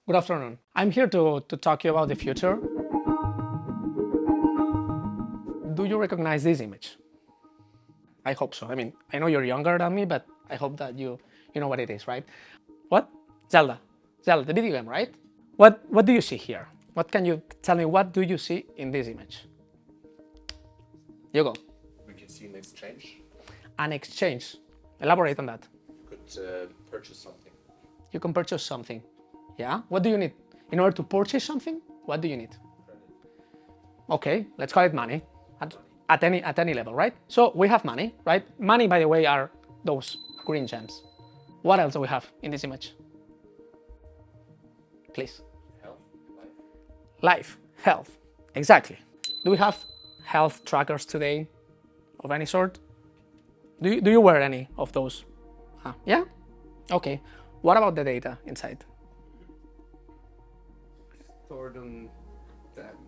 Good afternoon. I'm here to talk to you about the future. Do you recognize this image? I hope so. I mean, I know you're younger than me, but I hope that you know what it is, right? What? Zelda. Zelda, the video game, right? What do you see here? What can you tell me? What do you see in this image? You go. We can see an exchange. An exchange. Elaborate on that. You could purchase something. You can purchase something. Yeah? What do you need? In order to purchase something, what do you need? Credit. Okay, let's call it money. At any level, right? So we have money, right? Money, by the way, are those green gems. What else do we have in this image? Please. Health. Life, health, exactly. Do we have health trackers today of any sort? Do you wear any of those? Yeah? Okay. What about the data inside? Stored on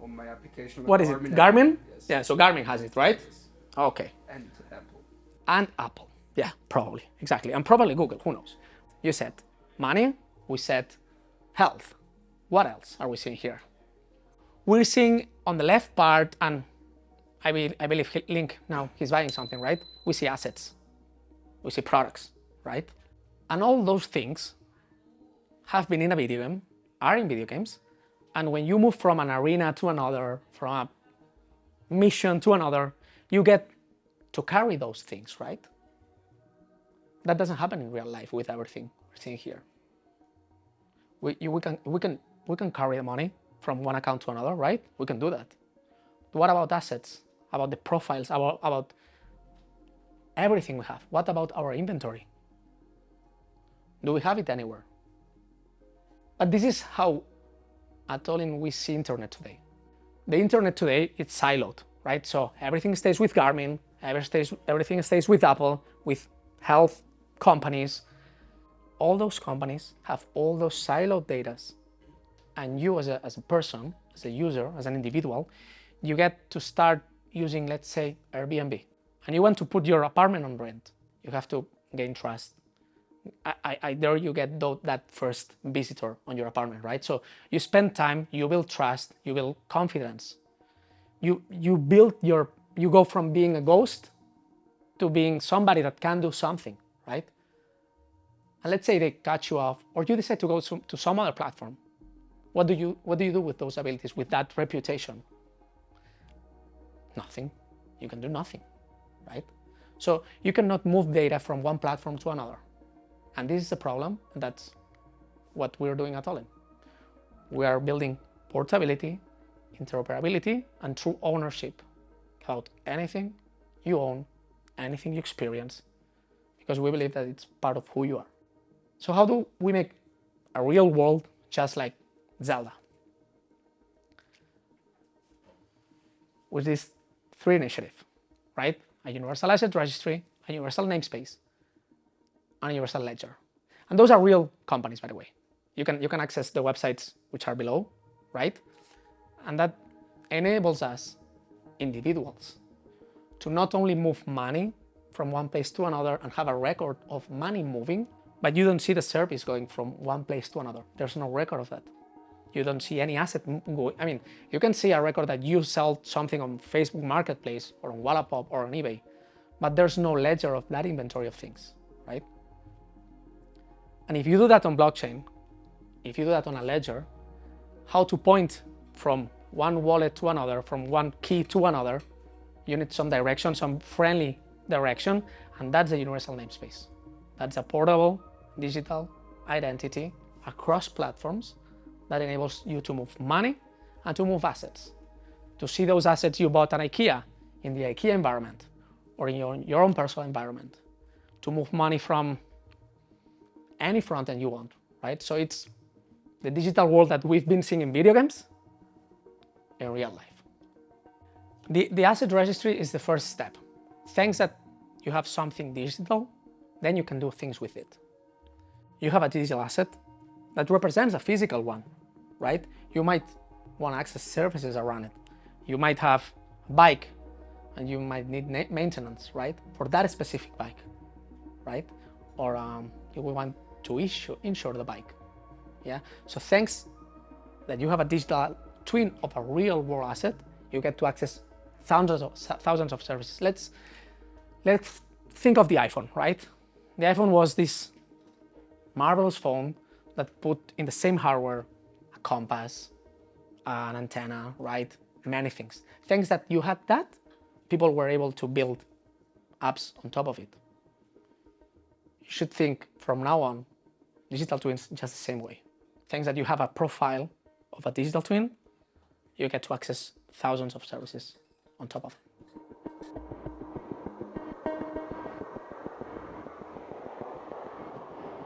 my application. What is it? Garmin? Yes. Yeah, so Garmin has it, right? Yes. Okay. And Apple. And Apple. Yeah, probably. Exactly. And probably Google. Who knows? You said money. We said health. What else are we seeing here? We're seeing on the left part, and I believe Link now, he's buying something, right? We see assets. We see products, right? And all those things have been in a video game, are in video games. And when you move from an arena to another, from a mission to another, you get to carry those things, right? That doesn't happen in real life with everything we're seeing here. We can carry the money from one account to another, right? We can do that. What about assets? About the profiles? About everything we have? What about our inventory? Do we have it anywhere? But this is how at Olyn we see internet today. The internet today, it's siloed, right? So everything stays with Garmin, everything stays with Apple, with health companies. All those companies have all those siloed data. And you as a person, as a user, as an individual, you get to start using, let's say, Airbnb. And you want to put your apartment on rent. You have to gain trust. I dare you get that first visitor on your apartment, right? So you spend time, you build trust, you build confidence. You go from being a ghost to being somebody that can do something, right? And let's say they cut you off, or you decide to go to some other platform. What do you do with those abilities, with that reputation? Nothing. You can do nothing, right? So you cannot move data from one platform to another. And this is the problem, and that's what we're doing at Olyn. We are building portability, interoperability, and true ownership about anything you own, anything you experience, because we believe that it's part of who you are. So how do we make a real world just like Zelda? With these three initiatives, right? A universal asset registry, a universal namespace, and universal ledger. And those are real companies, by the way. You can access the websites which are below, right? And that enables us, individuals, to not only move money from one place to another and have a record of money moving, but you don't see the service going from one place to another. There's no record of that. You don't see any asset going. I mean, you can see a record that you sell something on Facebook Marketplace or on Wallapop or on eBay, but there's no ledger of that inventory of things, right? And if you do that on blockchain, if you do that on a ledger, how to point from one wallet to another, from one key to another, you need some direction, some friendly direction, and that's a universal namespace. That's a portable digital identity across platforms that enables you to move money and to move assets. To see those assets you bought at IKEA in the IKEA environment or in your own personal environment. To move money from any front end you want, right? So it's the digital world that we've been seeing in video games in real life. The asset registry is the first step. Thanks that you have something digital, then you can do things with it. You have a digital asset that represents a physical one, right? You might want to access services around it. You might have a bike and you might need maintenance, right? For that specific bike, right? Or you will want to insure the bike. Yeah. So thanks that you have a digital twin of a real world asset, you get to access thousands of services. Let's think of the iPhone, right? The iPhone was this marvelous phone that put in the same hardware a compass, an antenna, right? Many things. Thanks that you had that, people were able to build apps on top of it. You should think from now on, digital twins just the same way. Thanks that you have a profile of a digital twin, you get to access thousands of services on top of it.